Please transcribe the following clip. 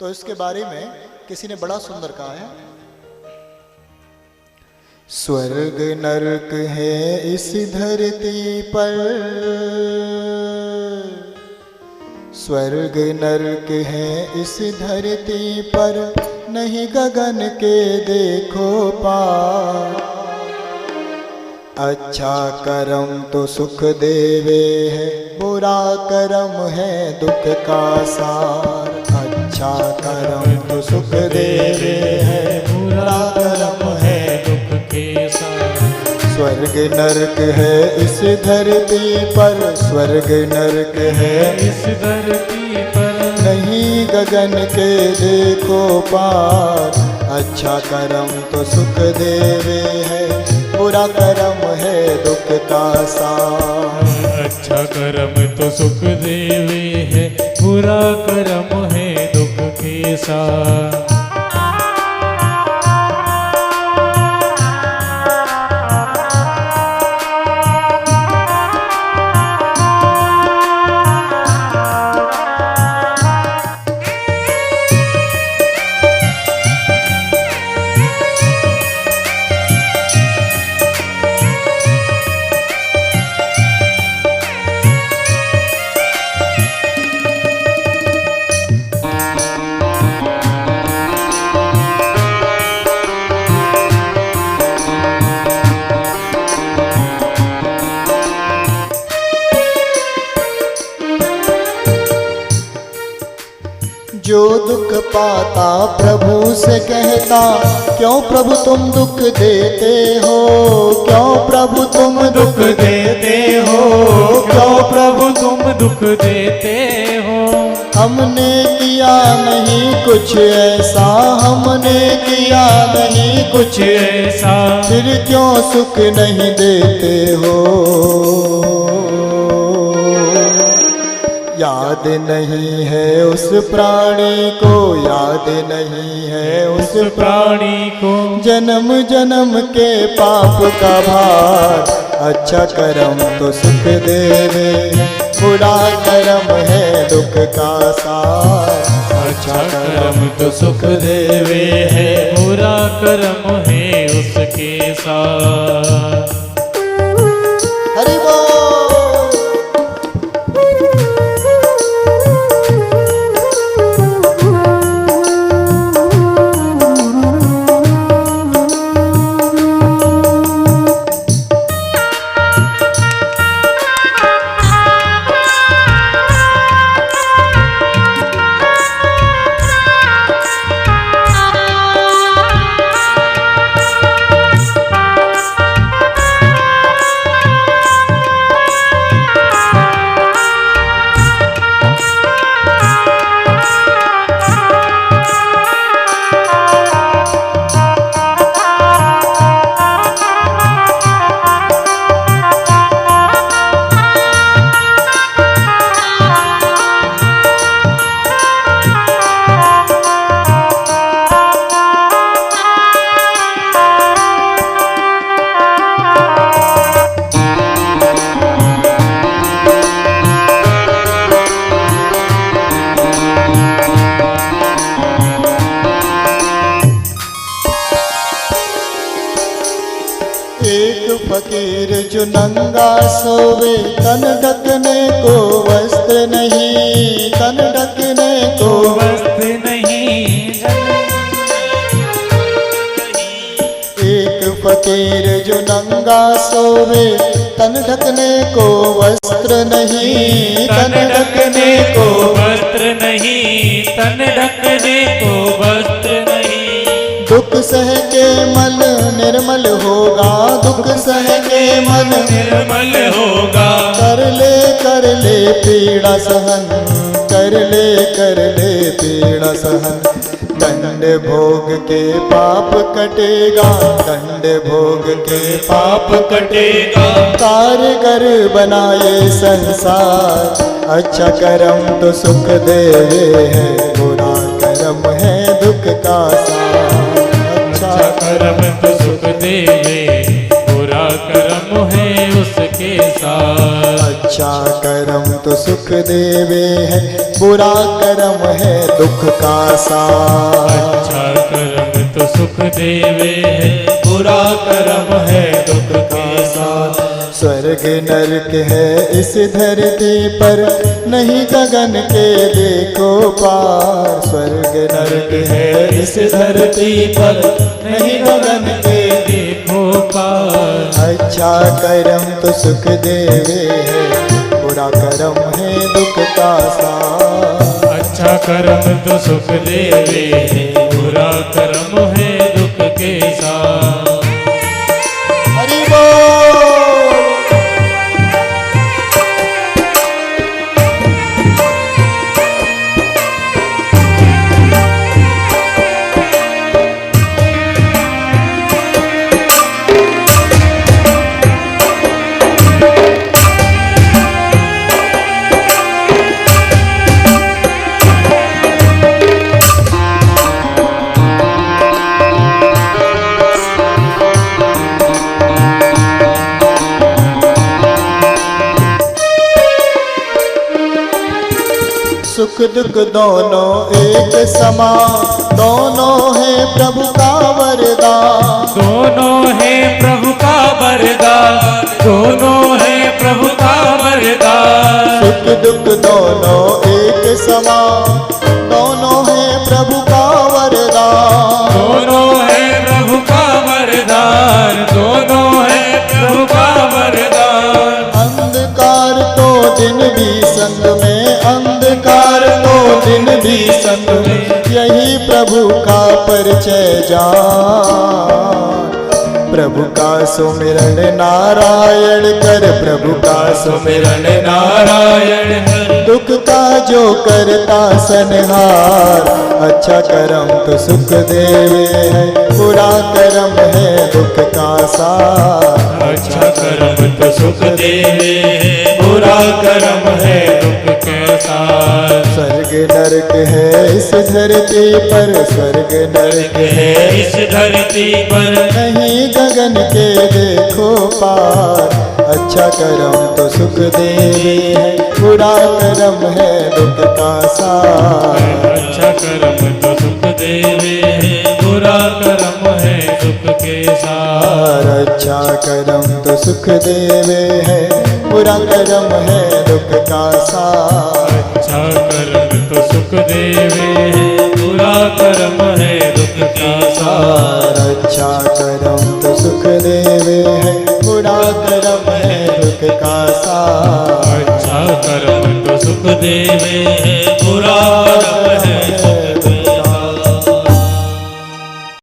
तो इसके बारे में किसी ने बड़ा सुंदर कहा है, स्वर्ग नरक है इस धरती पर, स्वर्ग नरक है इस धरती पर, नहीं गगन के देखो पार। अच्छा कर्म तो सुख देवे है, बुरा कर्म है दुख का सार। अच्छा कर्म तो सुख देवे है, बुरा कर्म है दुख के सार। स्वर्ग नरक है इस धरती पर, स्वर्ग नरक है इस धरती पर, नहीं गगन के देखो पार। अच्छा कर्म तो सुख देवे है, बुरा कर्म है दुख का सार। अच्छा कर्म तो सुख देवे है, बुरा कर्म है दुख के सार। जो दुख पाता प्रभु से कहता, क्यों प्रभु तुम दुख देते हो, क्यों प्रभु तुम दुख देते हो, क्यों प्रभु तुम दुख देते हो। हमने किया नहीं कुछ ऐसा, हमने किया नहीं कुछ ऐसा, फिर क्यों सुख नहीं देते हो। याद नहीं है उस प्राणी को, याद नहीं है उस प्राणी को, जन्म जन्म के पाप का भार। अच्छा कर्म तो सुख देवे, बुरा कर्म है दुख का सार। अच्छा कर्म तो सुख देवे है, बुरा कर्म है उसके साथ। हरि बोल। फकीर जो नंगा सोवे, तन ढकने को वस्त्र नहीं, तन ढकने को वस्त्र नहीं। एक फकीर जो नंगा सोवे, तन ढकने को वस्त्र नहीं, तन ढकने को वस्त्र नहीं, तन ढकने को वस्त्र नहीं। दुख सह के मन निर्मल होगा, दुख सह के मन निर्मल होगा। कर ले पीड़ा सहन, कर ले पीड़ा सहन। दंड भोग के पाप कटेगा, दंड भोग के पाप कटेगा। कारगर बनाए संसार, अच्छा कर्म तो सुख देवे है, बुरा कर्म है दुख का सार। अच्छा कर्म तो सुख देवे, बुरा कर्म है उसके साथ। अच्छा कर्म तो सुख देवे है, बुरा कर्म है दुख का सार। अच्छा कर्म तो सुख देवे है, बुरा कर्म है दुख के साथ। स्वर्ग नरक है इस धरती पर, नहीं गगन के देखो पार। स्वर्ग नरक है इस धरती पर, नहीं गगन के देखो पार। अच्छा कर्म तो सुख देवे है, बुरा कर्म है दुख का सार। अच्छा कर्म तो सुख देवे है, बुरा कर्म है दुख के साथ। हरि बोल। सुख दुख दोनों एक समान, दोनों है प्रभु का वरदान। दोनों है प्रभु का वरदान, दोनों है प्रभु का वरदान। सुख दुख दोनों एक समान, दोनों है प्रभु का वरदान। दोनों है प्रभु का वरदान, दोनों है प्रभु का वरदान। अंधकार तो दिन भी संग में, अंधकार तो दिन भी संग में, यही प्रभु का परिचय जान। प्रभु का सुमिरन नारायण कर, प्रभु का सुमिरन नारायण कर। दुख का जो करता संहार, अच्छा कर्म तो सुख देवे है, बुरा कर्म है दुख का सार। अच्छा कर्म तो सुख देवे है, बुरा कर्म है दुख के साथ। स्वर्ग नरक है इस धरती पर, स्वर्ग नरक है इस धरती पर, नहीं गगन के देखो पार। अच्छा कर्म तो सुख देवे है, बुरा कर्म है दुख का सार। अच्छा कर्म तो सुख देवे है, बुरा कर्म है दुख के साथ। अच्छा कर्म तो सुख देवे है, बुरा कर्म है दुख का सार। अच्छा कर्म तो सुख देवे है, बुरा कर्म है दुख का साथ। अच्छा कर्म तो सुख देवे है, बुरा कर्म है दुख का सार। अच्छा कर्म तो सुख देवे है,